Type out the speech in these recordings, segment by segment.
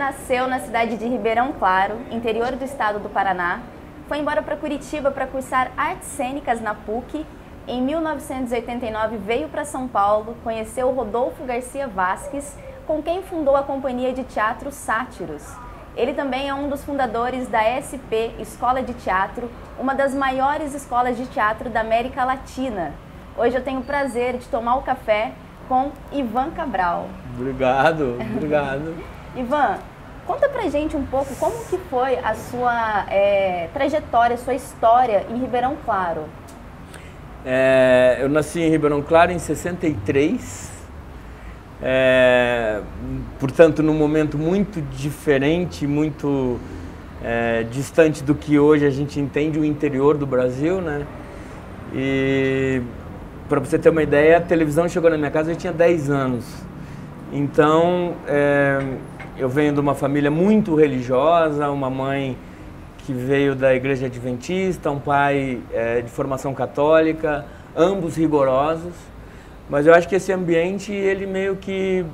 nasceu na cidade de Ribeirão Claro, interior do estado do Paraná. Foi embora para Curitiba para cursar artes cênicas na PUC. Em 1989 veio para São Paulo, conheceu Rodolfo Garcia Vasques, com quem fundou a companhia de teatro Sátiros. Ele também é um dos fundadores da SP, Escola de Teatro, uma das maiores escolas de teatro da América Latina. Hoje eu tenho o prazer de tomar o café com Ivan Cabral. Obrigado, obrigado. Ivan, conta pra gente um pouco como que foi a sua trajetória, a sua história em Ribeirão Claro. Eu nasci em Ribeirão Claro em 63, portanto num momento muito diferente, muito distante do que hoje a gente entende o interior do Brasil, né? E para você ter uma ideia, a televisão chegou na minha casa, eu tinha 10 anos. Então, eu venho de uma família muito religiosa, uma mãe que veio da igreja adventista, um pai de formação católica, ambos rigorosos. Mas eu acho que esse ambiente, ele meio que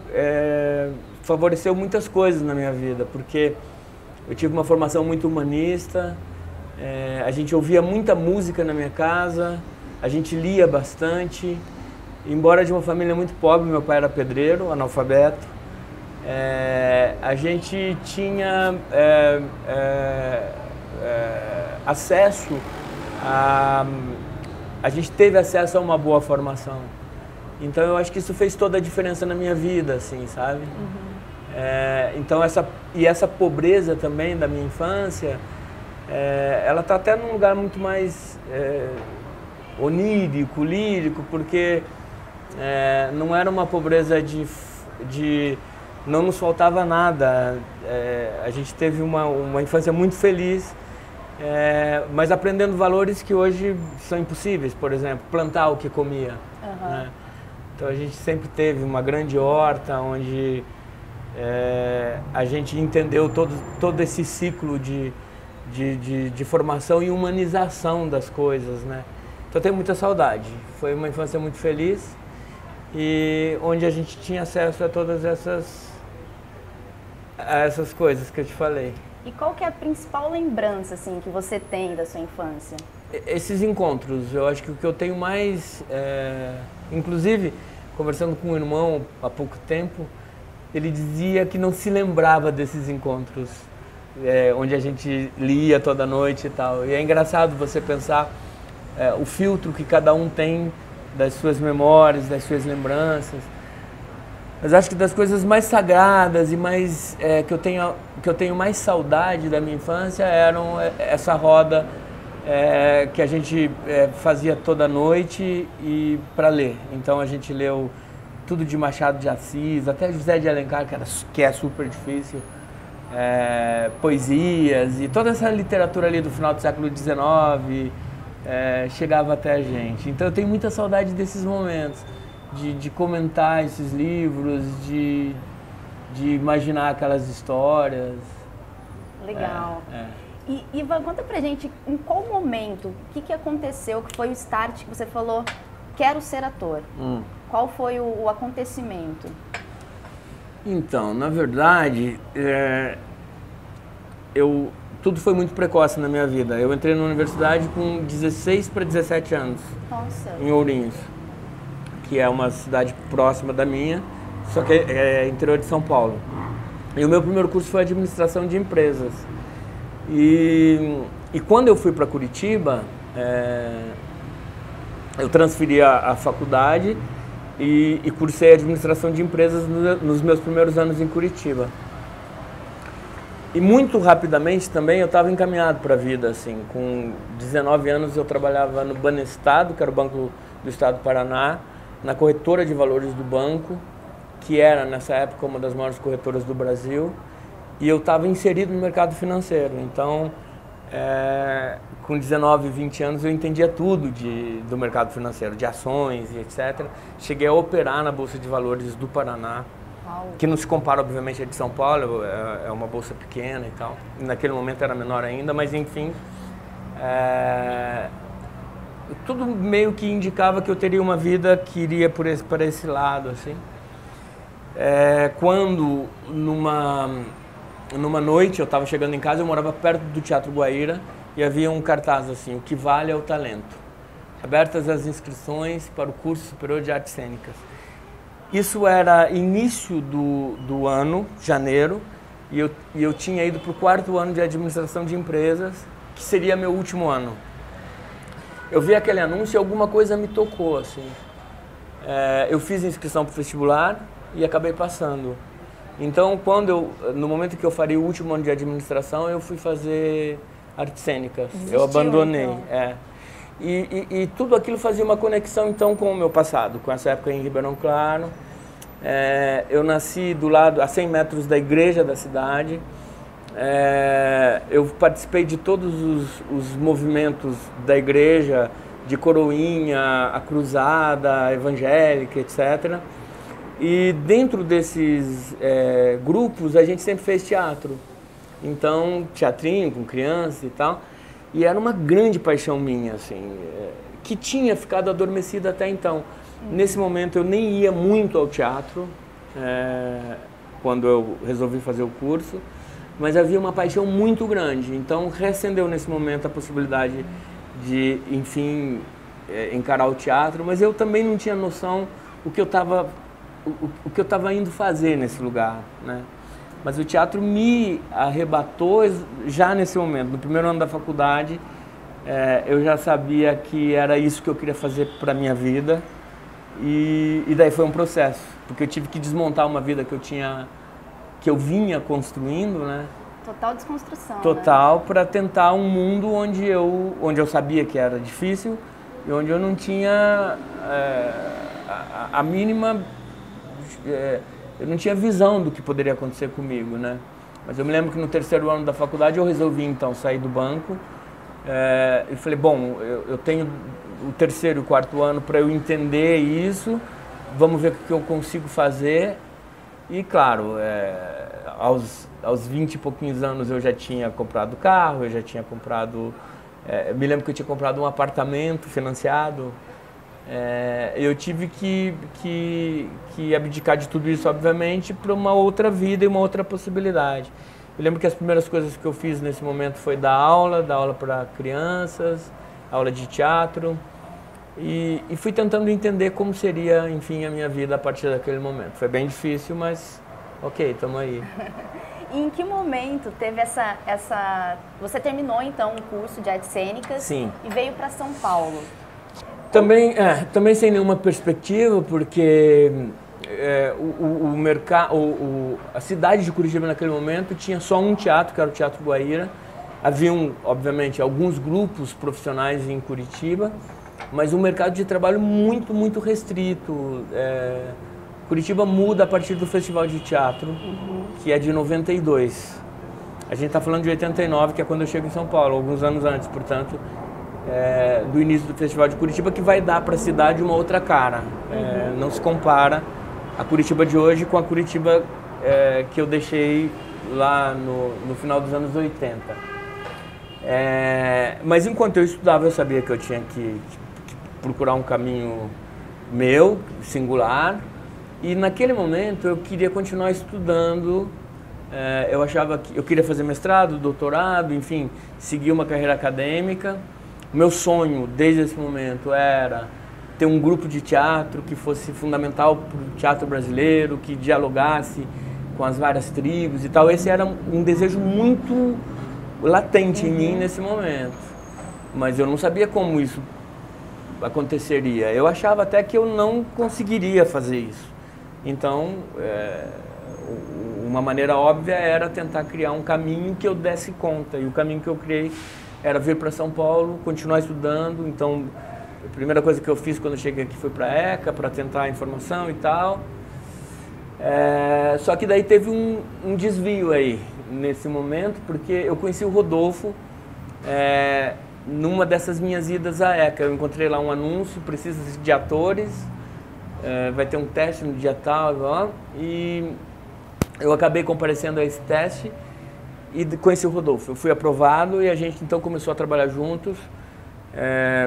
favoreceu muitas coisas na minha vida, porque eu tive uma formação muito humanista, a gente ouvia muita música na minha casa, a gente lia bastante, embora de uma família muito pobre, meu pai era pedreiro, analfabeto, a gente tinha acesso a gente teve acesso a uma boa formação. Então eu acho que isso fez toda a diferença na minha vida, assim, sabe? Uhum. Então essa pobreza também da minha infância, ela está até num lugar muito mais onírico, lírico, porque não era uma pobreza de não nos faltava nada. A gente teve uma infância muito feliz, mas aprendendo valores que hoje são impossíveis, por exemplo, plantar o que comia. Uhum. Né? Então a gente sempre teve uma grande horta onde a gente entendeu todo esse ciclo de formação e humanização das coisas, né? Então eu tenho muita saudade. Foi uma infância muito feliz e onde a gente tinha acesso a todas essas coisas que eu te falei. E qual que é a principal lembrança assim, que você tem da sua infância? Esses encontros, eu acho que o que eu tenho mais... inclusive, conversando com um irmão há pouco tempo, ele dizia que não se lembrava desses encontros, onde a gente lia toda noite e tal. E é engraçado você pensar o filtro que cada um tem das suas memórias, das suas lembranças. Mas acho que das coisas mais sagradas e mais que eu tenho mais saudade da minha infância eram essa roda que a gente fazia toda noite e para ler. Então a gente leu tudo de Machado de Assis, até José de Alencar, que é super difícil, poesias e toda essa literatura ali do final do século XIX chegava até a gente. Então eu tenho muita saudade desses momentos. De comentar esses livros, de imaginar aquelas histórias. Legal. E Ivan, conta pra gente em qual momento, o que aconteceu, que foi o start que você falou, quero ser ator? Qual foi o acontecimento? Então, na verdade, tudo foi muito precoce na minha vida. Eu entrei na universidade com 16 para 17 anos. Nossa. Em Ourinhos, que é uma cidade próxima da minha, só que é interior de São Paulo. E o meu primeiro curso foi administração de empresas. E quando eu fui para Curitiba, eu transferi a faculdade e cursei administração de empresas nos meus primeiros anos em Curitiba. E muito rapidamente também eu estava encaminhado para a vida, assim. Com 19 anos eu trabalhava no Banestado, que era o Banco do Estado do Paraná, na corretora de valores do banco, que era, nessa época, uma das maiores corretoras do Brasil, e eu estava inserido no mercado financeiro. Então, com 19, 20 anos, eu entendia tudo do mercado financeiro, de ações e etc. Cheguei a operar na Bolsa de Valores do Paraná, que não se compara, obviamente, à de São Paulo, é uma bolsa pequena e tal. Naquele momento era menor ainda, mas, enfim... tudo meio que indicava que eu teria uma vida que iria para esse lado, assim. Quando, numa noite, eu estava chegando em casa, eu morava perto do Teatro Guaíra e havia um cartaz assim, o que vale é o talento. Abertas as inscrições para o curso superior de artes cênicas. Isso era início do ano, janeiro, e eu tinha ido para o 4º ano de administração de empresas, que seria meu último ano. Eu vi aquele anúncio e alguma coisa me tocou, assim. Eu fiz inscrição para o vestibular e acabei passando. Então, no momento que eu faria o último ano de administração, eu fui fazer artes cênicas. Desistiu, eu abandonei. Então. E tudo aquilo fazia uma conexão, então, com o meu passado, com essa época em Ribeirão Claro. Eu nasci do lado, a 100 metros da igreja da cidade. Eu participei de todos os movimentos da igreja, de coroinha, a cruzada, a evangélica, etc. E dentro desses grupos a gente sempre fez teatro. Então, teatrinho com criança e tal. E era uma grande paixão minha, assim, que tinha ficado adormecida até então. Nesse momento eu nem ia muito ao teatro, quando eu resolvi fazer o curso, mas havia uma paixão muito grande. Então reacendeu nesse momento a possibilidade de, enfim, encarar o teatro, mas eu também não tinha noção o que eu estava indo fazer nesse lugar, né? Mas o teatro me arrebatou já nesse momento. No primeiro ano da faculdade, eu já sabia que era isso que eu queria fazer para a minha vida. E daí foi um processo, porque eu tive que desmontar uma vida que eu vinha construindo, né? Total desconstrução. Total, né? Para tentar um mundo onde eu sabia que era difícil e onde eu não tinha a mínima... eu não tinha visão do que poderia acontecer comigo, né? Mas eu me lembro que no 3º ano da faculdade eu resolvi então sair do banco e falei, bom, eu tenho o 3º e o 4º ano para eu entender isso, vamos ver o que eu consigo fazer. E claro, aos 20 e pouquinhos anos eu já tinha comprado carro, eu já tinha comprado, me lembro que eu tinha comprado um apartamento financiado. Eu tive que abdicar de tudo isso, obviamente, para uma outra vida e uma outra possibilidade. Eu lembro que as primeiras coisas que eu fiz nesse momento foi dar aula para crianças, aula de teatro, e fui tentando entender como seria, enfim, a minha vida a partir daquele momento. Foi bem difícil, mas ok, estamos aí. E em que momento teve essa... Você terminou, então, o curso de artes cênicas. Sim. E veio para São Paulo. Também sem nenhuma perspectiva, porque a cidade de Curitiba naquele momento tinha só um teatro, que era o Teatro Guaíra. Haviam, obviamente, alguns grupos profissionais em Curitiba, mas um mercado de trabalho muito, muito restrito. Curitiba muda a partir do Festival de Teatro, que é de 92. A gente está falando de 89, que é quando eu chego em São Paulo, alguns anos antes, portanto, do início do Festival de Curitiba, que vai dar para a cidade uma outra cara. Não se compara a Curitiba de hoje com a Curitiba que eu deixei lá no final dos anos 80. Mas enquanto eu estudava, eu sabia que eu tinha que procurar um caminho meu, singular, e naquele momento eu queria continuar estudando. Eu achava que eu queria fazer mestrado, doutorado, enfim, seguir uma carreira acadêmica. Meu sonho, desde esse momento, era ter um grupo de teatro que fosse fundamental para o teatro brasileiro, que dialogasse com as várias tribos e tal. Esse era um desejo muito latente em mim nesse momento. Mas eu não sabia como isso aconteceria. Eu achava até que eu não conseguiria fazer isso. Então, uma maneira óbvia era tentar criar um caminho que eu desse conta. E o caminho que eu criei era vir para São Paulo, continuar estudando. Então, a primeira coisa que eu fiz quando eu cheguei aqui foi para a ECA, para tentar informação e tal. Só que daí teve um desvio aí, nesse momento, porque eu conheci o Rodolfo numa dessas minhas idas à ECA. Eu encontrei lá um anúncio, precisa de atores, vai ter um teste no dia tal, e eu acabei comparecendo a esse teste e conheci o Rodolfo. Eu fui aprovado e a gente então começou a trabalhar juntos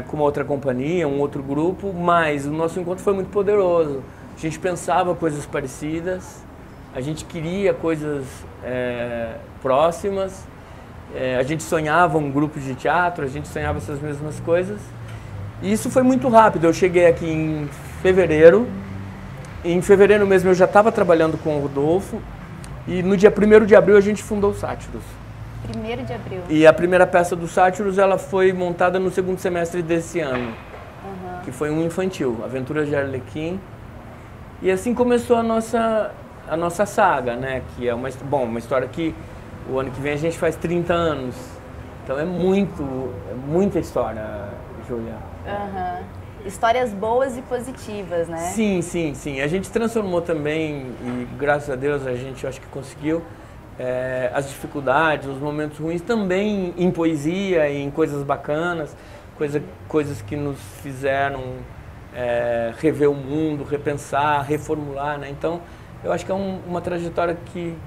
com uma outra companhia, um outro grupo, mas o nosso encontro foi muito poderoso. A gente pensava coisas parecidas, a gente queria coisas próximas, a gente sonhava um grupo de teatro, a gente sonhava essas mesmas coisas. E isso foi muito rápido. Eu cheguei aqui em fevereiro. Em fevereiro mesmo eu já estava trabalhando com o Rodolfo. E no dia 1º de abril a gente fundou o Sátiros. 1º de abril. E a primeira peça do Sátiros ela foi montada no segundo semestre desse ano. Que foi um infantil, Aventuras de Arlequim. E assim começou a nossa saga, né? Que é uma história que o ano que vem a gente faz 30 anos. Então é muita história, Júlia. Histórias boas e positivas, né? Sim, sim, sim. A gente transformou também, e graças a Deus a gente acho que conseguiu, as dificuldades, os momentos ruins também em poesia, em coisas bacanas, coisas que nos fizeram rever o mundo, repensar, reformular, né? Então, eu acho que é uma trajetória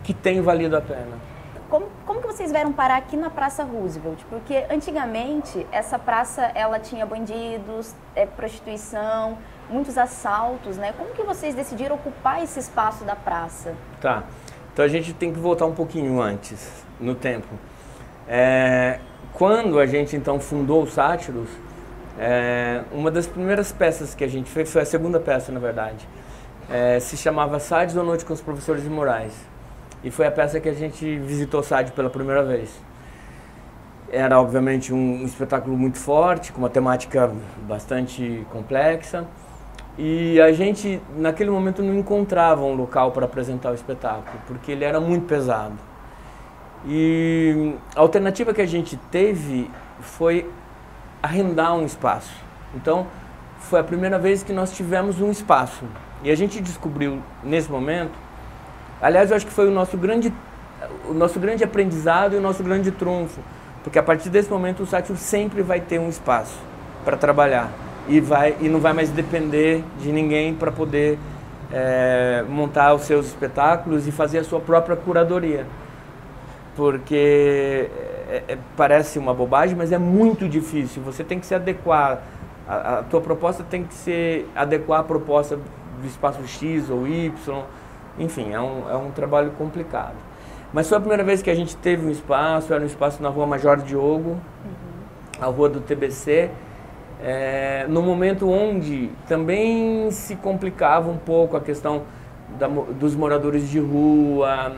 que tem valido a pena. Como que vocês vieram parar aqui na Praça Roosevelt? Porque antigamente essa praça ela tinha bandidos, prostituição, muitos assaltos, né? Como que vocês decidiram ocupar esse espaço da praça? Tá, então a gente tem que voltar um pouquinho antes, no tempo. Quando a gente então fundou o Sátiros, uma das primeiras peças que a gente fez, foi a segunda peça na verdade, se chamava Sades ou Noite com os Professores de Moraes. E foi a peça que a gente visitou Sade pela primeira vez. Era, obviamente, um espetáculo muito forte, com uma temática bastante complexa. E a gente, naquele momento, não encontrava um local para apresentar o espetáculo, porque ele era muito pesado. E a alternativa que a gente teve foi arrendar um espaço. Então, foi a primeira vez que nós tivemos um espaço. E a gente descobriu, nesse momento, aliás, eu acho que foi o nosso grande aprendizado e o nosso grande trunfo, porque a partir desse momento o Sátiros sempre vai ter um espaço para trabalhar e não vai mais depender de ninguém para poder montar os seus espetáculos e fazer a sua própria curadoria, porque parece uma bobagem, mas é muito difícil. Você tem que se adequar, a tua proposta tem que se adequar à proposta do espaço X ou Y. Enfim, é um trabalho complicado. Mas foi a primeira vez que a gente teve um espaço, era um espaço na Rua Major Diogo, a rua do TBC, no momento onde também se complicava um pouco a questão dos moradores de rua,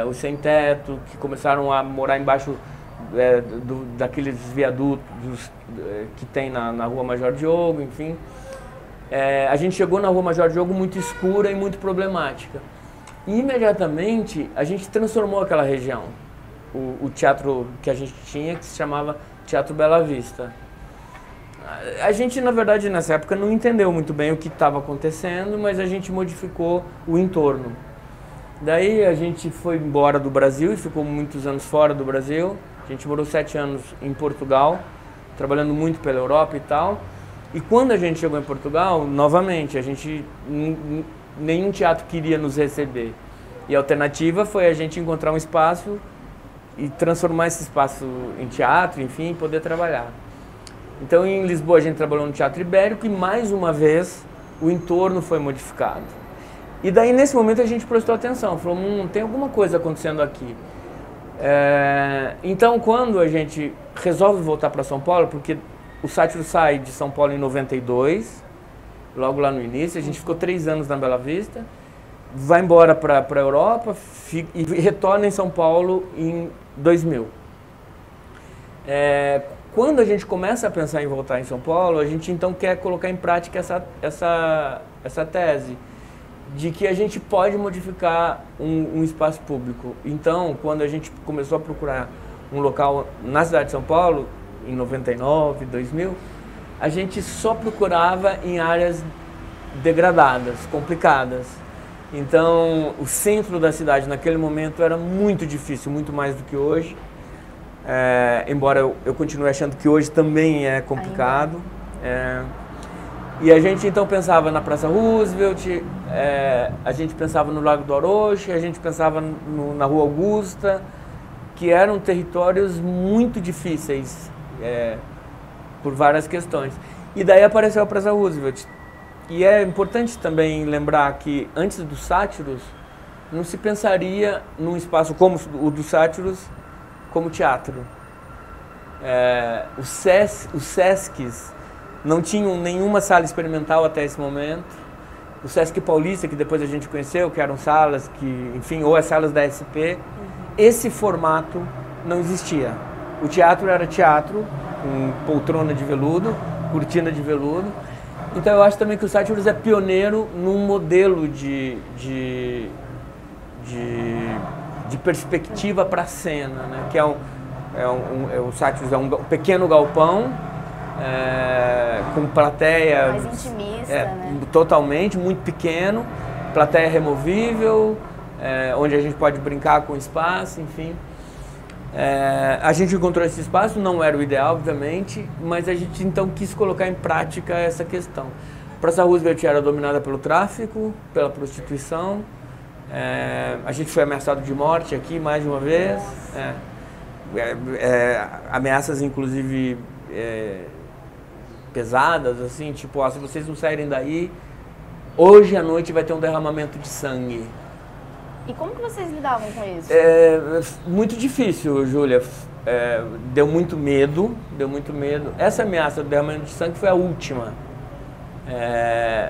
os sem-teto, que começaram a morar embaixo daqueles viadutos que tem na Rua Major Diogo, enfim. A gente chegou na Rua Major Diogo muito escura e muito problemática. E imediatamente a gente transformou aquela região, o teatro que a gente tinha, que se chamava Teatro Bela Vista. A gente, na verdade, nessa época não entendeu muito bem o que estava acontecendo, mas a gente modificou o entorno. Daí a gente foi embora do Brasil e ficou muitos anos fora do Brasil. A gente morou 7 anos em Portugal, trabalhando muito pela Europa e tal. E quando a gente chegou em Portugal, novamente, nenhum teatro queria nos receber. E a alternativa foi a gente encontrar um espaço e transformar esse espaço em teatro, enfim, poder trabalhar. Então, em Lisboa, a gente trabalhou no Teatro Ibérico e, mais uma vez, o entorno foi modificado. E daí, nesse momento, a gente prestou atenção, falou, tem alguma coisa acontecendo aqui. Então, quando a gente resolve voltar para São Paulo, porque o Sátiros sai de São Paulo em 92, logo lá no início, a gente ficou 3 anos na Bela Vista, vai embora para a Europa e retorna em São Paulo em 2000. Quando a gente começa a pensar em voltar em São Paulo, a gente então quer colocar em prática essa tese de que a gente pode modificar um espaço público. Então, quando a gente começou a procurar um local na cidade de São Paulo, em 99, 2000, a gente só procurava em áreas degradadas, complicadas. Então, o centro da cidade naquele momento era muito difícil, muito mais do que hoje. Embora eu continue achando que hoje também é complicado. E a gente então pensava na Praça Roosevelt, a gente pensava no Largo do Orochi, a gente pensava na Rua Augusta, que eram territórios muito difíceis por várias questões. E daí apareceu a Praça Roosevelt. E é importante também lembrar que antes do Sátiros, não se pensaria num espaço como o dos sátiros como teatro. Os Sescs não tinham nenhuma sala experimental até esse momento. O Sesc Paulista, que depois a gente conheceu, que eram salas que, enfim, ou as salas da SP, esse formato não existia. O teatro era teatro, com poltrona de veludo, cortina de veludo. Então eu acho também que o Sátiros é pioneiro num modelo de perspectiva para a cena, né? Que o Sátiros é um pequeno galpão, com plateia mais intimista, né? Totalmente, muito pequeno, plateia removível, onde a gente pode brincar com o espaço, enfim. A gente encontrou esse espaço, não era o ideal, obviamente, mas a gente então quis colocar em prática essa questão. A Praça Roosevelt era dominada pelo tráfico, pela prostituição, a gente foi ameaçado de morte aqui mais de uma vez, ameaças inclusive pesadas, assim, tipo, se vocês não saírem daí, hoje à noite vai ter um derramamento de sangue. E como que vocês lidavam com isso? Muito difícil, Júlia. Deu muito medo, deu muito medo. Essa ameaça do derramamento de sangue foi a última.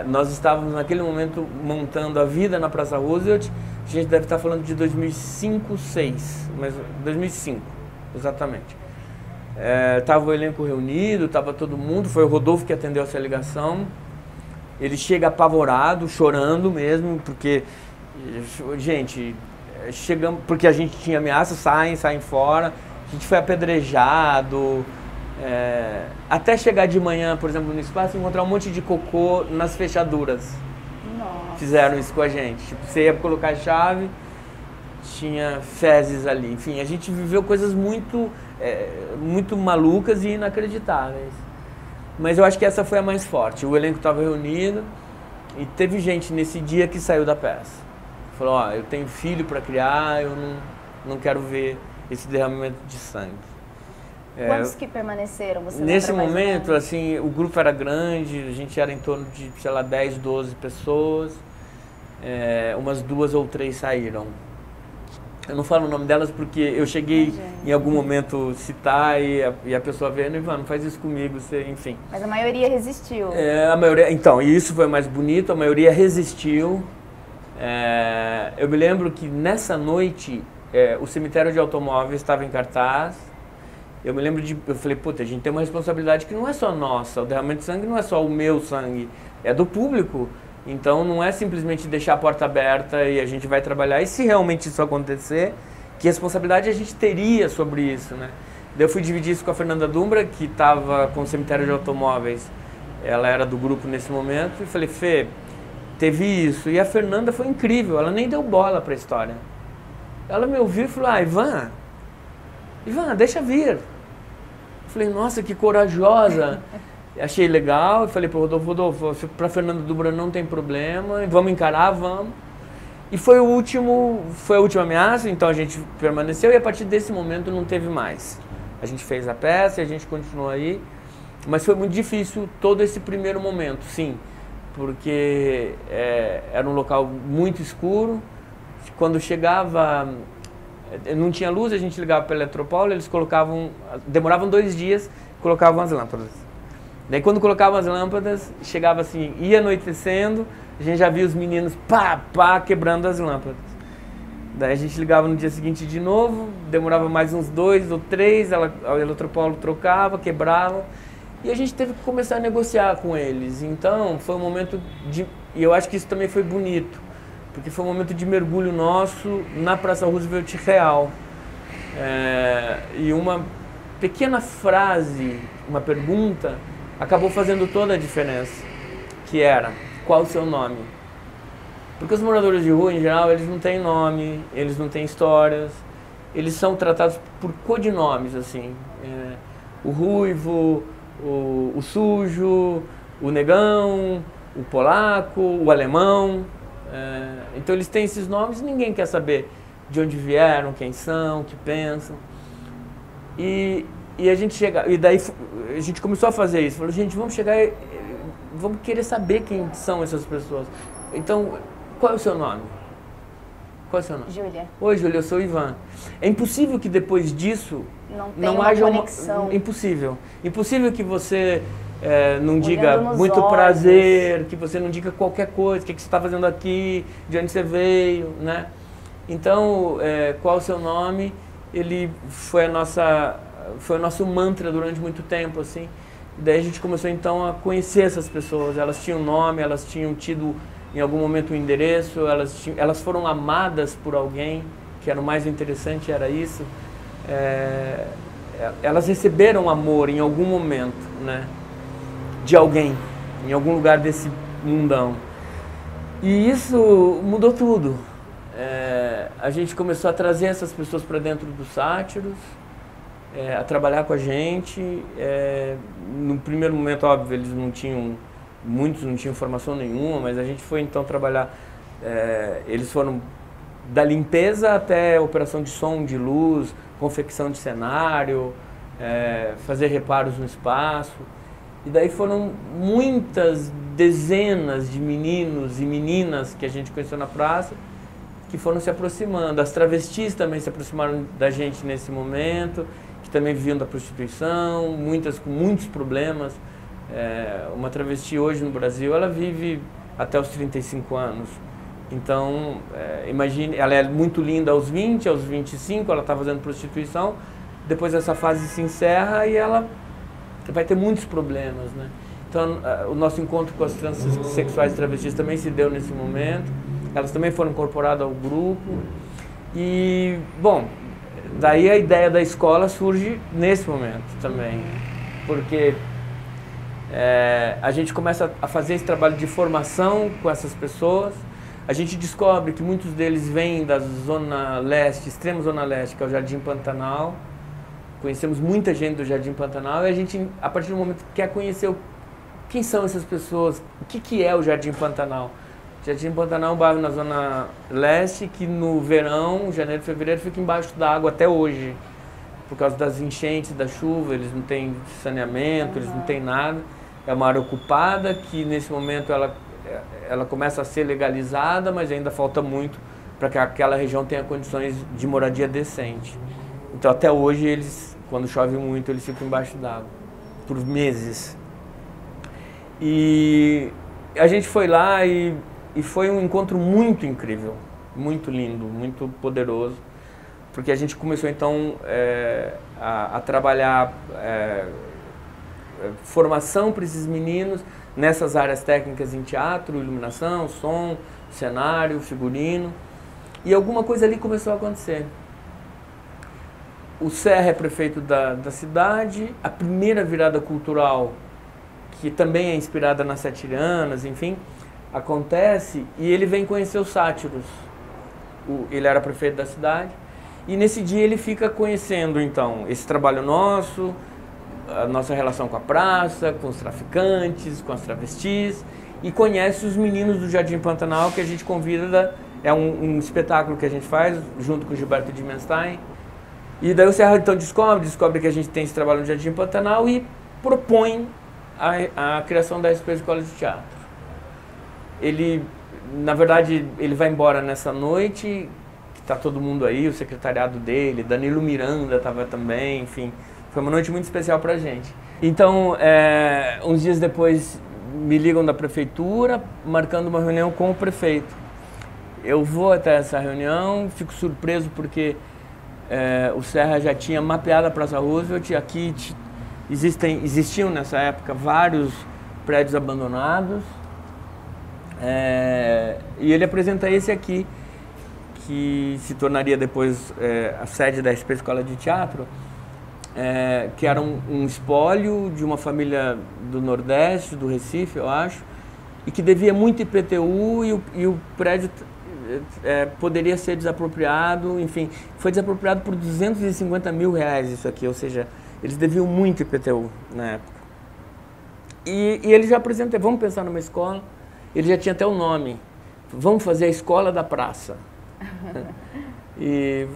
Nós estávamos naquele momento montando a vida na Praça Roosevelt, a gente deve estar falando de 2005, 2006, mas 2005, exatamente. Estava o elenco reunido, estava todo mundo, foi o Rodolfo que atendeu essa ligação. Ele chega apavorado, chorando mesmo, porque, gente, chegamos, porque a gente tinha ameaça, saem fora, a gente foi apedrejado, até chegar de manhã, por exemplo, no espaço, encontrar um monte de cocô nas fechaduras. Nossa. Fizeram isso com a gente, tipo, você ia colocar a chave, tinha fezes ali, enfim, a gente viveu coisas muito malucas e inacreditáveis. Mas eu acho que essa foi a mais forte. O elenco estava reunido e teve gente nesse dia que saiu da peça. Falou, eu tenho filho para criar, eu não quero ver esse derramamento de sangue. Quantos que permaneceram? Você nesse momento, assim, o grupo era grande, a gente era em torno de, sei lá, 10, 12 pessoas, umas 2 ou 3 saíram. Eu não falo o nome delas porque eu cheguei em algum momento citar e a pessoa vendo e não faz isso comigo, enfim. Mas a maioria resistiu. A maioria, então, e isso foi mais bonito, a maioria resistiu. Eu me lembro que nessa noite o cemitério de automóveis estava em cartaz. Eu me lembro eu falei, puta, a gente tem uma responsabilidade que não é só nossa, o derramamento de sangue não é só o meu sangue, é do público. Então não é simplesmente deixar a porta aberta e a gente vai trabalhar. E se realmente isso acontecer, que responsabilidade a gente teria sobre isso, né? Daí eu fui dividir isso com a Fernanda Dumbra, que estava com o cemitério de automóveis. Ela era do grupo nesse momento. E falei, Fê, teve isso. E a Fernanda foi incrível, ela nem deu bola para a história. Ela me ouviu e falou, Ivan, deixa vir. Eu falei, nossa, que corajosa. Achei legal, eu falei para o Rodolfo, para Fernanda Dumbra não tem problema, vamos encarar, vamos. E foi a última ameaça, então a gente permaneceu e a partir desse momento não teve mais. A gente fez a peça e a gente continuou aí, mas foi muito difícil todo esse primeiro momento, sim, porque era um local muito escuro, quando chegava, não tinha luz, a gente ligava para a Eletropaulo, eles demoravam 2 dias, colocavam as lâmpadas. Daí quando colocavam as lâmpadas, chegava assim, ia anoitecendo, a gente já via os meninos quebrando as lâmpadas. Daí a gente ligava no dia seguinte de novo, demorava mais uns 2 ou 3, a Eletropaulo trocava, quebrava, e a gente teve que começar a negociar com eles. Então foi um momento e eu acho que isso também foi bonito, porque foi um momento de mergulho nosso na Praça Roosevelt real. E uma pequena frase, uma pergunta, acabou fazendo toda a diferença, que era, qual o seu nome? Porque os moradores de rua, em geral, eles não têm nome, eles não têm histórias, eles são tratados por codinomes, assim, o ruivo, o sujo, o negão, o polaco, o alemão, então eles têm esses nomes e ninguém quer saber de onde vieram, quem são, o que pensam. E a gente e daí a gente começou a fazer isso, falou, gente, vamos chegar vamos querer saber quem são essas pessoas. Então, qual é o seu nome? Qual é o seu nome? Júlia. Oi, Júlia, eu sou o Ivan. É impossível que depois disso não haja uma conexão. Impossível. Impossível que você não diga muito olhos. prazer, que você não diga qualquer coisa, o que você está fazendo aqui, de onde você veio, né? Então, qual é o seu nome? Ele foi o nosso mantra durante muito tempo, assim. E daí a gente começou então a conhecer essas pessoas. Elas tinham nome, elas tinham tido em algum momento um endereço, elas foram amadas por alguém, que era o mais interessante, era isso. Elas receberam amor em algum momento, né? De alguém, em algum lugar desse mundão. E isso mudou tudo. A gente começou a trazer essas pessoas para dentro dos Sátiros, a trabalhar com a gente. No primeiro momento, óbvio, muitos não tinham formação nenhuma, mas a gente foi então trabalhar, eles foram da limpeza até operação de som, de luz, confecção de cenário, fazer reparos no espaço. E daí foram muitas dezenas de meninos e meninas que a gente conheceu na praça, que foram se aproximando. As travestis também se aproximaram da gente nesse momento, que também viviam da prostituição, muitas com muitos problemas. Uma travesti hoje no Brasil, ela vive até os 35 anos. Então, imagine, ela é muito linda aos 20, aos 25, ela está fazendo prostituição, depois essa fase se encerra e ela vai ter muitos problemas, né? Então, o nosso encontro com as transexuais travestis também se deu nesse momento. Elas também foram incorporadas ao grupo. E, bom, daí a ideia da escola surge nesse momento também. Porque a gente começa a fazer esse trabalho de formação com essas pessoas. A gente descobre que muitos deles vêm da zona leste, extrema zona leste, que é o Jardim Pantanal. Conhecemos muita gente do Jardim Pantanal e a gente, a partir do momento, quer conhecer quem são essas pessoas, o que é o Jardim Pantanal. O Jardim Pantanal é um bairro na zona leste que no verão, janeiro e fevereiro, fica embaixo da água até hoje. Por causa das enchentes, da chuva, eles não têm saneamento, eles não têm nada. É uma área ocupada que nesse momento ela começa a ser legalizada, mas ainda falta muito para que aquela região tenha condições de moradia decente. Então até hoje eles, quando chove muito, eles ficam embaixo d'água por meses. E a gente foi lá e foi um encontro muito incrível, muito lindo, muito poderoso, porque a gente começou então a trabalhar formação para esses meninos nessas áreas técnicas em teatro, iluminação, som, cenário, figurino, e alguma coisa ali começou a acontecer. O Serra é prefeito da cidade, a primeira virada cultural, que também é inspirada nas Satirianas, enfim, acontece, e ele vem conhecer os Sátiros. Ele era prefeito da cidade, e nesse dia ele fica conhecendo, então, esse trabalho nosso, a nossa relação com a praça, com os traficantes, com as travestis, e conhece os meninos do Jardim Pantanal, que a gente convida, é um espetáculo que a gente faz, junto com o Gilberto Dimenstein. E daí o Serra então descobre que a gente tem esse trabalho no Jardim Pantanal e propõe a criação da SP Escola de Teatro. Ele, na verdade, ele vai embora nessa noite, que está todo mundo aí, o secretariado dele, Danilo Miranda estava também, enfim, foi uma noite muito especial para a gente. Então, uns dias depois, me ligam da prefeitura, marcando uma reunião com o prefeito. Eu vou até essa reunião, fico surpreso porque o Serra já tinha mapeado a Praça Roosevelt. Aqui existiam nessa época vários prédios abandonados, e ele apresenta esse aqui, que se tornaria depois a sede da SP Escola de Teatro, que era um espólio de uma família do Nordeste, do Recife, eu acho, e que devia muito IPTU, e o prédio poderia ser desapropriado, enfim, foi desapropriado por R$250 mil isso aqui, ou seja, eles deviam muito IPTU na época. E ele já apresentou, vamos pensar numa escola, ele já tinha até o nome, vamos fazer a Escola da Praça. E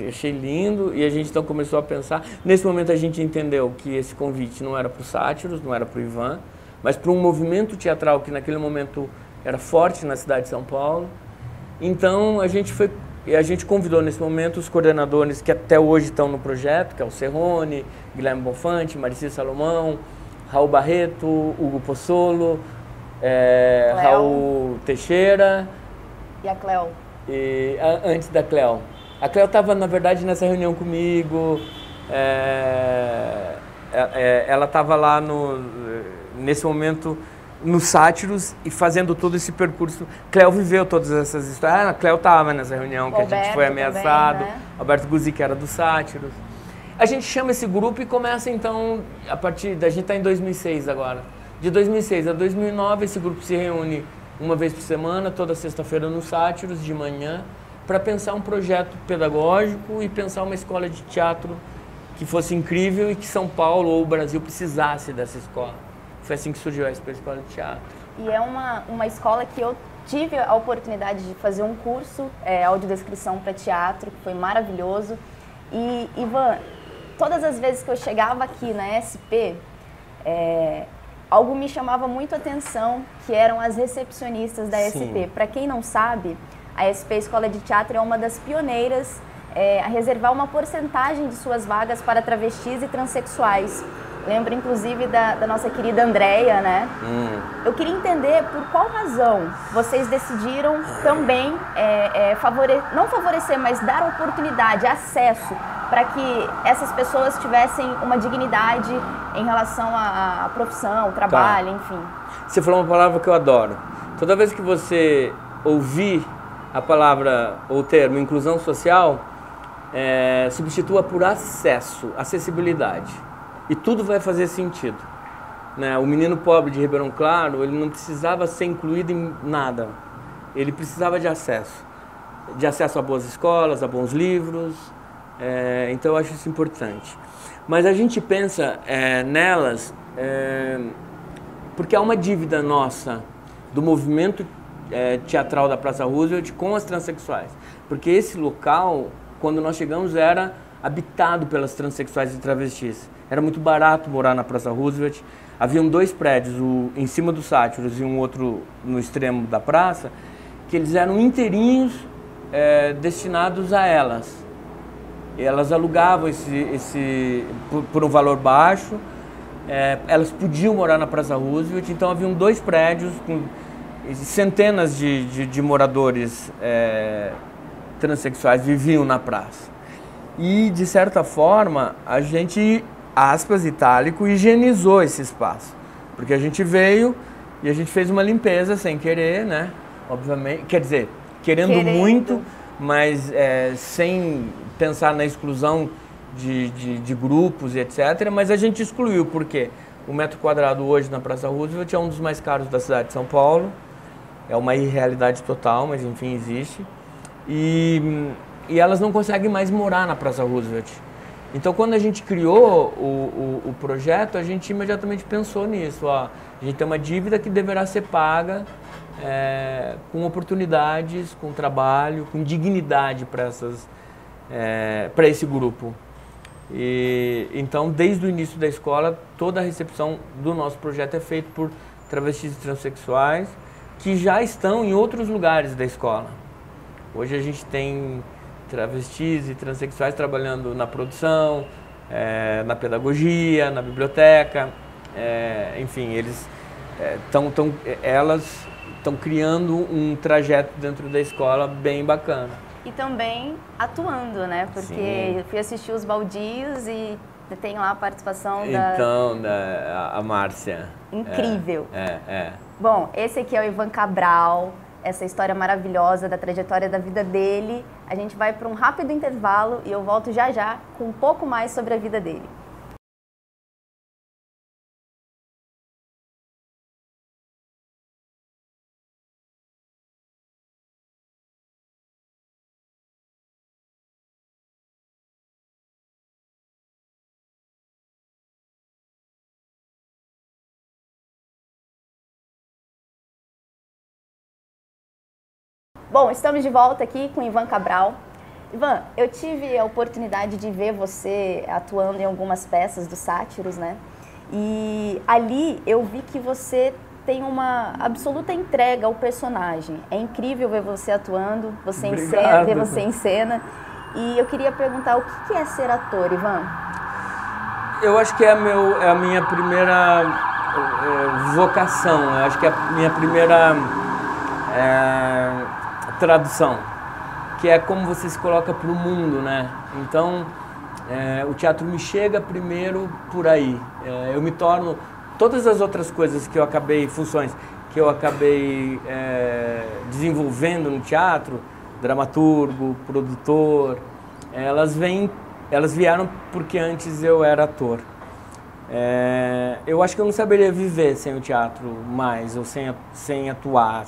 achei lindo, e a gente então começou a pensar. Nesse momento a gente entendeu que esse convite não era para os Sátiros, não era para o Ivan, mas para um movimento teatral que naquele momento era forte na cidade de São Paulo. Então a gente foi E a gente convidou nesse momento os coordenadores que até hoje estão no projeto, que é o Serrone, Guilherme Bonfante, Marici Salomão, Raul Barreto, Hugo Pozzolo, Raul Teixeira. E a Cleo? Antes da Cleo. A Cleo estava, na verdade, nessa reunião comigo. Ela estava lá nesse momento no Sátiros e fazendo todo esse percurso. Cleo viveu todas essas histórias. A Cleo estava nessa reunião que a gente foi ameaçado. Também, né? Alberto Guzzi, que era do Sátiros. A gente chama esse grupo e começa então, a gente está em 2006 agora. De 2006 a 2009 esse grupo se reúne uma vez por semana, toda sexta-feira no Sátiros, de manhã, para pensar um projeto pedagógico e pensar uma escola de teatro que fosse incrível e que São Paulo ou o Brasil precisasse dessa escola. Foi assim que surgiu a Escola de Teatro. E é uma escola que eu tive a oportunidade de fazer um curso, audiodescrição para teatro, que foi maravilhoso. E, Ivan, todas as vezes que eu chegava aqui na SP, algo me chamava muito a atenção, que eram as recepcionistas da SP. Para quem não sabe, a SP Escola de Teatro é uma das pioneiras a reservar uma porcentagem de suas vagas para travestis e transexuais. Lembro, inclusive, da nossa querida Andréia, né? Eu queria entender por qual razão vocês decidiram também não favorecer, mas dar oportunidade, acesso, para que essas pessoas tivessem uma dignidade em relação à profissão, ao trabalho, enfim. Você falou uma palavra que eu adoro. Toda vez que você ouvir a palavra ou o termo inclusão social, substitua por acesso, acessibilidade. E tudo vai fazer sentido, né? O menino pobre de Ribeirão Claro, ele não precisava ser incluído em nada. Ele precisava de acesso a boas escolas, a bons livros. Então eu acho isso importante. Mas a gente pensa nelas porque há uma dívida nossa do movimento teatral da Praça Roosevelt com as transexuais. Porque esse local, quando nós chegamos, era habitado pelas transexuais e travestis. Era muito barato morar na Praça Roosevelt. Haviam 2 prédios, em cima do Sátiros e um outro no extremo da praça, que eles eram inteirinhos destinados a elas. E elas alugavam por um valor baixo. Elas podiam morar na Praça Roosevelt, então haviam 2 prédios com centenas de moradores transexuais viviam na praça. E, de certa forma, a gente, aspas, itálico, higienizou esse espaço. Porque a gente veio e a gente fez uma limpeza sem querer, né? Obviamente, quer dizer, querendo muito, mas sem pensar na exclusão de grupos e etc. Mas a gente excluiu, porque o metro quadrado hoje na Praça Roosevelt é um dos mais caros da cidade de São Paulo. É uma irrealidade total, mas enfim, existe. E elas não conseguem mais morar na Praça Roosevelt. Então, quando a gente criou o projeto, a gente imediatamente pensou nisso. A gente tem uma dívida que deverá ser paga com oportunidades, com trabalho, com dignidade para esse grupo. Então, desde o início da escola, toda a recepção do nosso projeto é feita por travestis e transexuais que já estão em outros lugares da escola. Hoje a gente tem travestis e transexuais trabalhando na produção, na pedagogia, na biblioteca, enfim, elas estão criando um trajeto dentro da escola bem bacana. E também atuando, né? Porque eu fui assistir os Baldios e tem lá a participação a Márcia. Incrível. Bom, esse aqui é o Ivan Cabral. Essa história maravilhosa da trajetória da vida dele. A gente vai para um rápido intervalo e eu volto já já com um pouco mais sobre a vida dele. Bom, estamos de volta aqui com Ivan Cabral. Ivan, eu tive a oportunidade de ver você atuando em algumas peças do Sátiros, né? E ali eu vi que você tem uma absoluta entrega ao personagem. É incrível ver você atuando, ver você em cena. E eu queria perguntar, o que é ser ator, Ivan? Eu acho que é a minha primeira vocação, eu acho que é a minha primeira tradução, que é como você se coloca para o mundo, né? Então, o teatro me chega primeiro por aí. Eu me torno... Todas as outras coisas que eu acabei, funções que eu acabei desenvolvendo no teatro, dramaturgo, produtor, elas vieram porque antes eu era ator. Eu acho que eu não saberia viver sem o teatro mais, ou sem atuar,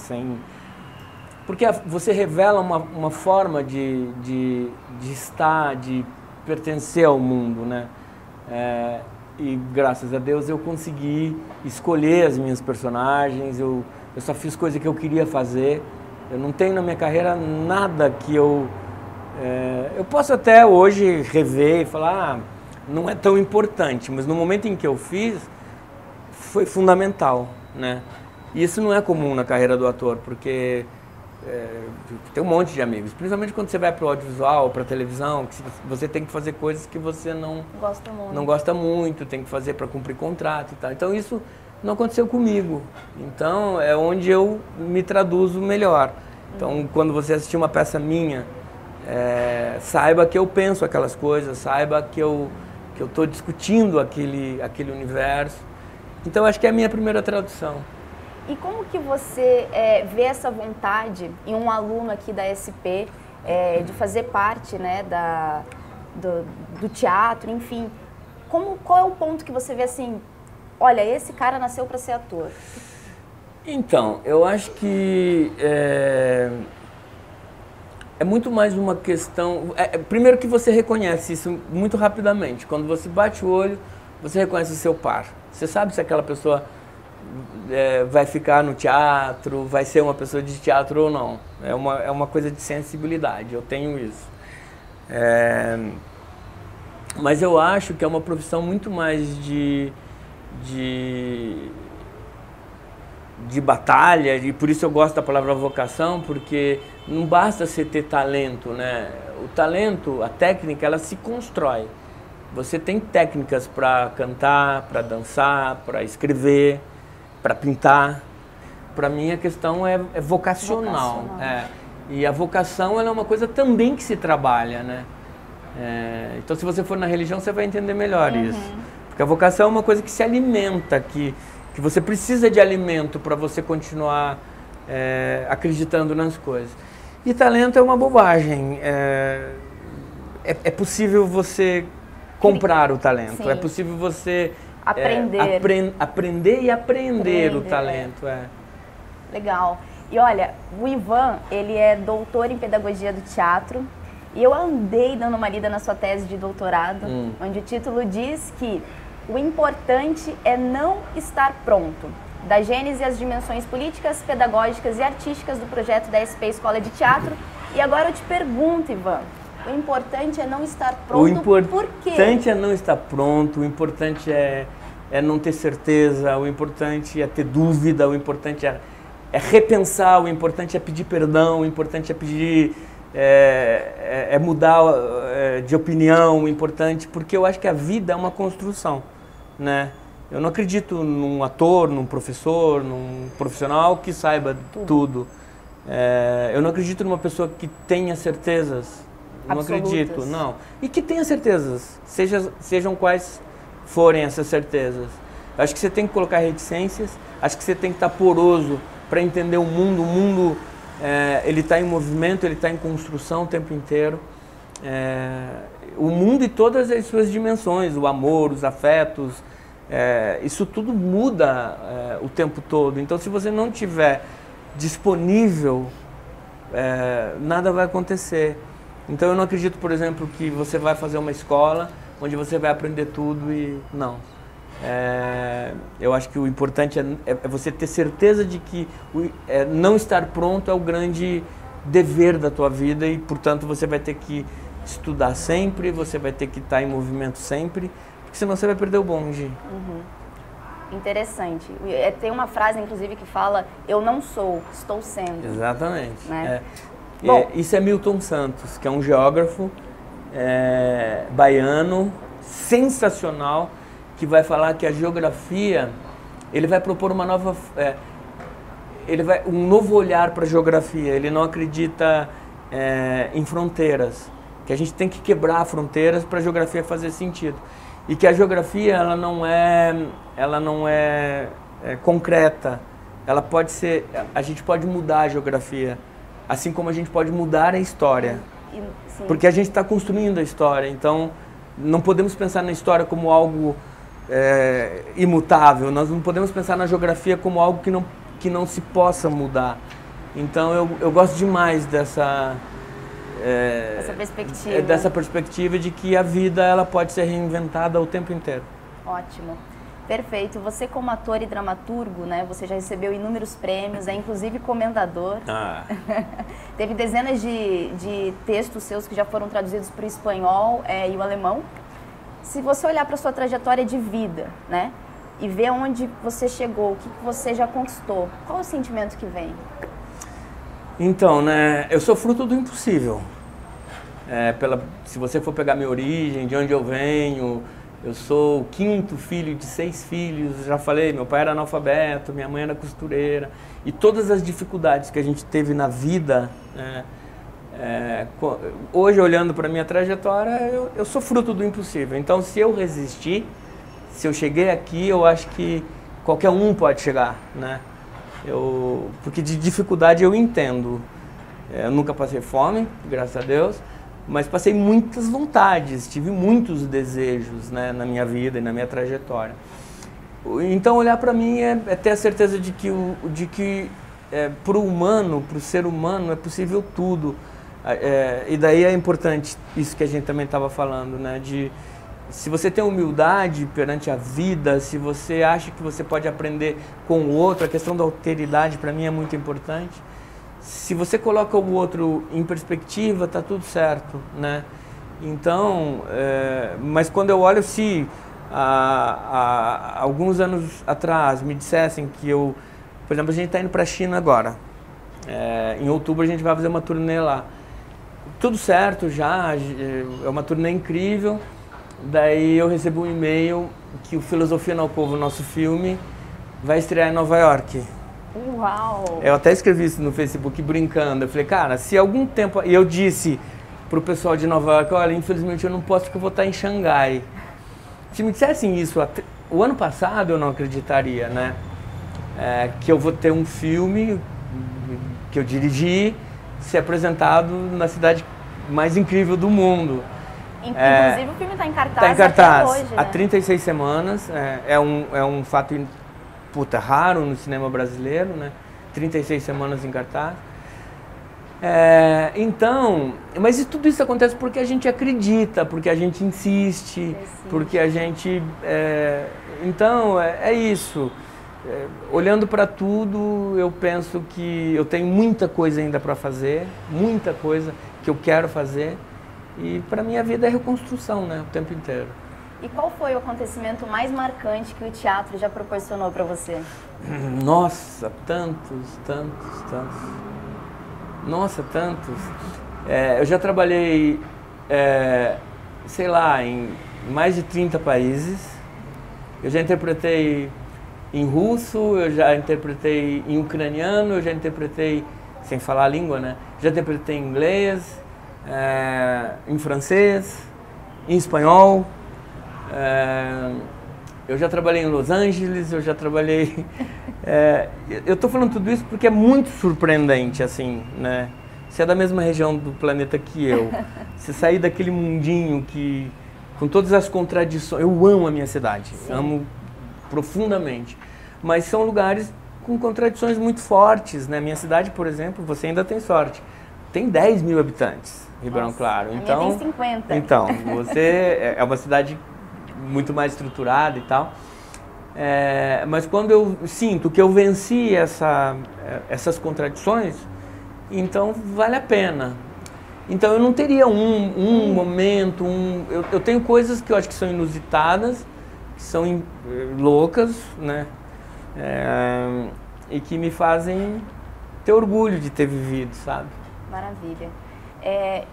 porque você revela uma forma de estar, de pertencer ao mundo, né? E graças a Deus eu consegui escolher as minhas personagens, eu só fiz coisa que eu queria fazer. Eu não tenho na minha carreira nada que eu posso até hoje rever e falar, não é tão importante, mas no momento em que eu fiz, foi fundamental, né? E isso não é comum na carreira do ator, porque tem um monte de amigos, principalmente quando você vai para o audiovisual, para a televisão, que você tem que fazer coisas que você não gosta muito, tem que fazer para cumprir contrato e tal. Então isso não aconteceu comigo. Então é onde eu me traduzo melhor. Então quando você assistir uma peça minha, saiba que eu penso aquelas coisas, saiba que eu estou discutindo aquele universo. Então acho que é a minha primeira tradução. E como que você vê essa vontade em um aluno aqui da SP de fazer parte, né, do teatro, enfim? Qual é o ponto que você vê assim, olha, esse cara nasceu para ser ator? Então, eu acho que é muito mais uma questão... primeiro que você reconhece isso muito rapidamente. Quando você bate o olho, você reconhece o seu par. Você sabe se aquela pessoa vai ficar no teatro, vai ser uma pessoa de teatro ou não. É uma coisa de sensibilidade, eu tenho isso. Mas eu acho que é uma profissão muito mais de batalha, e por isso eu gosto da palavra vocação, porque não basta você ter talento, né? O talento, a técnica, ela se constrói. Você tem técnicas para cantar, para dançar, para escrever, para pintar. Para mim a questão é vocacional. E a vocação ela é uma coisa também que se trabalha, né? Então se você for na religião você vai entender melhor isso. Porque a vocação é uma coisa que se alimenta, que você precisa de alimento para você continuar acreditando nas coisas. E talento é uma bobagem. É possível você comprar o talento, Sim. é possível você aprender e aprender o talento. Legal. E olha, o Ivan, ele é doutor em pedagogia do teatro, e eu andei dando uma lida na sua tese de doutorado, onde o título diz que o importante é não estar pronto. Da gênese às dimensões políticas, pedagógicas e artísticas do projeto da SP Escola de Teatro. E agora eu te pergunto, Ivan, o importante é não estar pronto, por quê? O importante é não estar pronto, o importante é não ter certeza, o importante é ter dúvida, o importante é repensar, o importante é pedir perdão, o importante é pedir... mudar de opinião, o importante, porque eu acho que a vida é uma construção, né? Eu não acredito num ator, num professor, num profissional que saiba tudo. Eu não acredito numa pessoa que tenha certezas. Não acredito, não. E que tenha certezas, sejam quais forem essas certezas. Eu acho que você tem que colocar reticências, acho que você tem que estar poroso para entender o mundo. O mundo, ele está em movimento, ele está em construção o tempo inteiro. O mundo e todas as suas dimensões, o amor, os afetos, isso tudo muda o tempo todo. Então, se você não tiver disponível, nada vai acontecer. Então, eu não acredito, por exemplo, que você vai fazer uma escola onde você vai aprender tudo e... Não. Eu acho que o importante é você ter certeza de que não estar pronto é o grande dever da tua vida e, portanto, você vai ter que estudar sempre, você vai ter que estar em movimento sempre, porque senão você vai perder o bonde. Interessante. Tem uma frase, inclusive, que fala: eu não sou, estou sendo. Exatamente. Né? Bom, isso é Milton Santos, que é um geógrafo baiano, sensacional, que vai falar que a geografia, ele vai propor uma nova... um novo olhar para a geografia. Ele não acredita em fronteiras, que a gente tem que quebrar fronteiras para a geografia fazer sentido. E que a geografia, ela não é concreta. Ela pode ser... A gente pode mudar a geografia, assim como a gente pode mudar a história. Sim. Porque a gente está construindo a história. Então, não podemos pensar na história como algo imutável. Nós não podemos pensar na geografia como algo que não se possa mudar. Então, eu gosto demais dessa perspectiva de que a vida ela pode ser reinventada o tempo inteiro. Ótimo. Perfeito. Você como ator e dramaturgo, né, você já recebeu inúmeros prêmios, é inclusive comendador. Teve dezenas de textos seus que já foram traduzidos para o espanhol e o alemão. Se você olhar para a sua trajetória de vida, né, e ver onde você chegou, o que você já conquistou, qual é o sentimento que vem? Então, né, eu sou fruto do impossível. Se você for pegar minha origem, de onde eu venho, eu sou o quinto filho de 6 filhos, já falei, meu pai era analfabeto, minha mãe era costureira, e todas as dificuldades que a gente teve na vida, hoje olhando para a minha trajetória, eu sou fruto do impossível. Então, se eu resistir, se eu cheguei aqui, eu acho que qualquer um pode chegar, né? Porque de dificuldade eu entendo. Eu nunca passei fome, graças a Deus, mas passei muitas vontades, tive muitos desejos, né, na minha vida e na minha trajetória. Então, olhar para mim é ter a certeza de que para o humano, para o ser humano, é possível tudo. E daí é importante isso que a gente também estava falando, né, se você tem humildade perante a vida, se você acha que você pode aprender com o outro, a questão da alteridade para mim é muito importante. Se você coloca o outro em perspectiva, tá tudo certo, né? Então, mas quando eu olho, se há alguns anos atrás me dissessem que por exemplo, a gente está indo para a China agora, em outubro a gente vai fazer uma turnê lá. Tudo certo já, é uma turnê incrível. Daí eu recebo um e-mail que o Filosofia no Alcova, nosso filme, vai estrear em Nova York. Uau! Eu até escrevi isso no Facebook brincando. Eu falei, cara, se algum tempo... E eu disse pro pessoal de Nova York, olha, infelizmente eu não posso porque eu vou estar em Xangai. Se me dissessem isso o ano passado, eu não acreditaria, né? Que eu vou ter um filme que eu dirigi, ser apresentado na cidade mais incrível do mundo. Inclusive o filme está em cartaz, tá em cartaz até hoje, né? Há 36 semanas, é um fato raro no cinema brasileiro, né? 36 semanas em cartaz. Então, mas tudo isso acontece porque a gente acredita, porque a gente insiste, porque a gente... Então, é isso. Olhando para tudo, eu penso que eu tenho muita coisa ainda para fazer, muita coisa que eu quero fazer. E para mim a vida é reconstrução, né, o tempo inteiro. E qual foi o acontecimento mais marcante que o teatro já proporcionou para você? Nossa, tantos. Nossa, tantos. Eu já trabalhei, sei lá, em mais de 30 países. Eu já interpretei em russo, eu já interpretei em ucraniano, eu já interpretei, sem falar a língua, né? Já interpretei em inglês, em francês, em espanhol. Eu já trabalhei em Los Angeles, eu já trabalhei... eu estou falando tudo isso porque é muito surpreendente, assim, né? Você é da mesma região do planeta que eu. Você sair daquele mundinho que... com todas as contradições... Eu amo a minha cidade, amo profundamente. Mas são lugares com contradições muito fortes, né? Minha cidade, por exemplo, você ainda tem sorte. Tem 10 mil habitantes, Ribeirão Claro. Então, a minha tem 50. Então, você é uma cidade muito mais estruturada e tal. Mas quando eu sinto que eu venci essas contradições, então vale a pena. Então eu não teria um momento, eu tenho coisas que eu acho que são inusitadas, que são loucas, né? E que me fazem ter orgulho de ter vivido, sabe? Maravilha.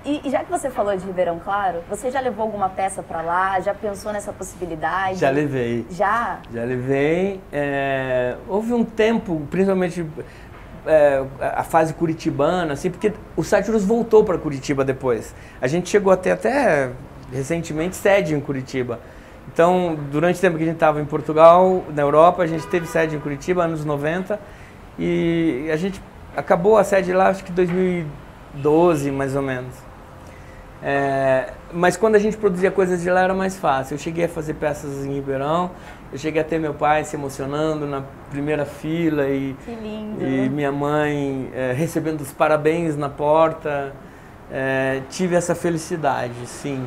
E já que você falou de Ribeirão Claro, você já levou alguma peça para lá? Já pensou nessa possibilidade? Já levei. Já? Já levei. Houve um tempo, principalmente a fase curitibana, assim, porque o Sátiros voltou para Curitiba depois. A gente chegou a ter até recentemente sede em Curitiba. Então, durante o tempo que a gente estava em Portugal, na Europa, a gente teve sede em Curitiba, anos 90, e a gente acabou a sede lá, acho que em 2012, mais ou menos. Mas quando a gente produzia coisas de lá era mais fácil. Eu cheguei a fazer peças em Ribeirão, eu cheguei a ter meu pai se emocionando na primeira fila e, que lindo, e minha mãe recebendo os parabéns na porta. Tive essa felicidade, sim.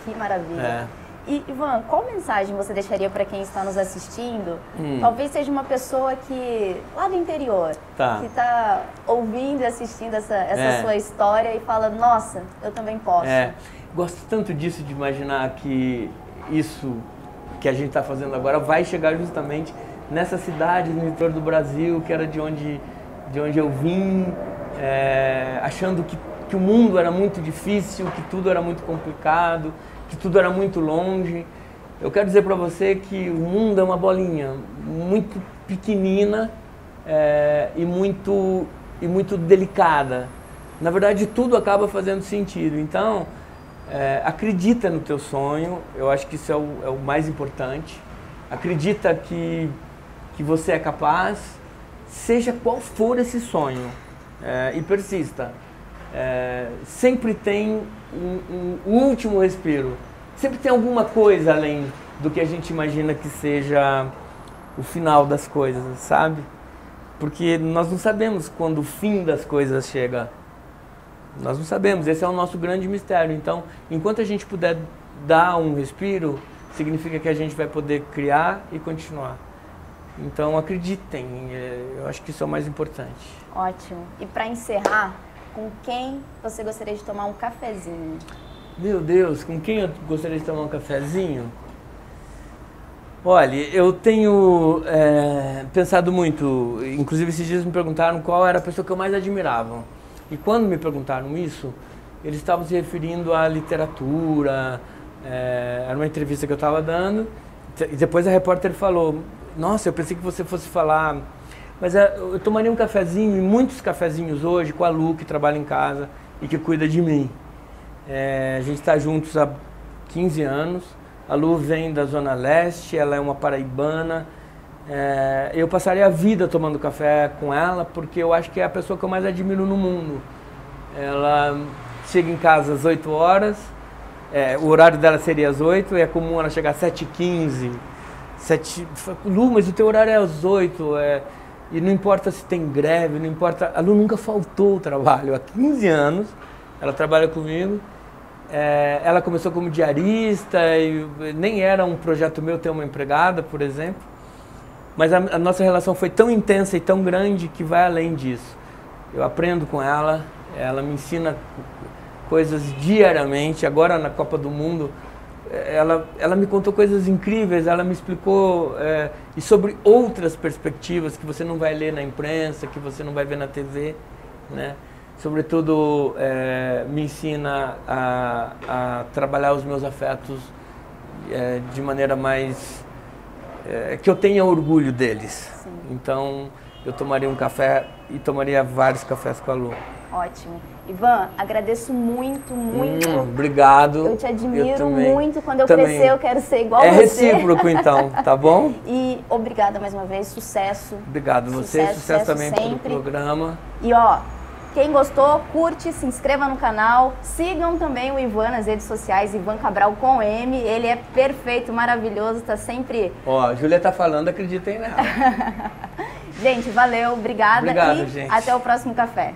Que maravilha. E, Ivan, qual mensagem você deixaria para quem está nos assistindo? Talvez seja uma pessoa que, lá do interior, que está ouvindo e assistindo essa sua história e fala, nossa, eu também posso. Gosto tanto disso, de imaginar que isso que a gente está fazendo agora vai chegar justamente nessa cidade no interior do Brasil, que era de onde eu vim, achando que o mundo era muito difícil, que tudo era muito complicado, que tudo era muito longe. Eu quero dizer para você que o mundo é uma bolinha muito pequenina e muito delicada. Na verdade, tudo acaba fazendo sentido. Então, acredita no teu sonho, eu acho que isso é o mais importante. Acredita que você é capaz, seja qual for esse sonho, e persista. Sempre tem um último respiro. Sempre tem alguma coisa além do que a gente imagina que seja o final das coisas, sabe? Porque nós não sabemos quando o fim das coisas chega. Nós não sabemos, esse é o nosso grande mistério. Então, enquanto a gente puder dar um respiro, significa que a gente vai poder criar e continuar. Então, acreditem, eu acho que isso é o mais importante. Ótimo. E para encerrar, com quem você gostaria de tomar um cafezinho? Meu Deus, com quem eu gostaria de tomar um cafezinho? Olha, eu tenho pensado muito, inclusive esses dias me perguntaram qual era a pessoa que eu mais admirava. E quando me perguntaram isso, eles estavam se referindo à literatura, era uma entrevista que eu estava dando, e depois a repórter falou, nossa, eu pensei que você fosse falar... Mas eu tomaria um cafezinho, e muitos cafezinhos hoje, com a Lu, que trabalha em casa e que cuida de mim. A gente está juntos há 15 anos, a Lu vem da Zona Leste, ela é uma paraibana. Eu passaria a vida tomando café com ela, porque eu acho que é a pessoa que eu mais admiro no mundo. Ela chega em casa às 8 horas, o horário dela seria às 8, e é comum ela chegar às 7h15. Lu, mas o teu horário é às 8, e não importa se tem greve, não importa... A Lu nunca faltou ao trabalho, há 15 anos ela trabalha comigo. Ela começou como diarista, e nem era um projeto meu ter uma empregada, por exemplo. Mas a nossa relação foi tão intensa e tão grande que vai além disso. Eu aprendo com ela, ela me ensina coisas diariamente. Agora na Copa do Mundo, ela me contou coisas incríveis, ela me explicou e sobre outras perspectivas que você não vai ler na imprensa, que você não vai ver na TV, né? Sobretudo, me ensina a trabalhar os meus afetos de maneira mais... que eu tenha orgulho deles. Sim. Então, eu tomaria um café e tomaria vários cafés com a Lu. Ótimo. Ivan, agradeço muito, muito. Obrigado. Eu te admiro muito. Quando eu crescer, eu quero ser igual a você. É recíproco, então, tá bom? E obrigada mais uma vez, sucesso. Obrigado a você, sucesso também pelo programa. E ó, quem gostou, curte, se inscreva no canal, sigam também o Ivan nas redes sociais, Ivan Cabral com M, ele é perfeito, maravilhoso, tá sempre... Ó, a Júlia tá falando, acreditem nela. Gente, valeu, obrigada. Obrigado, e gente. Até o próximo café.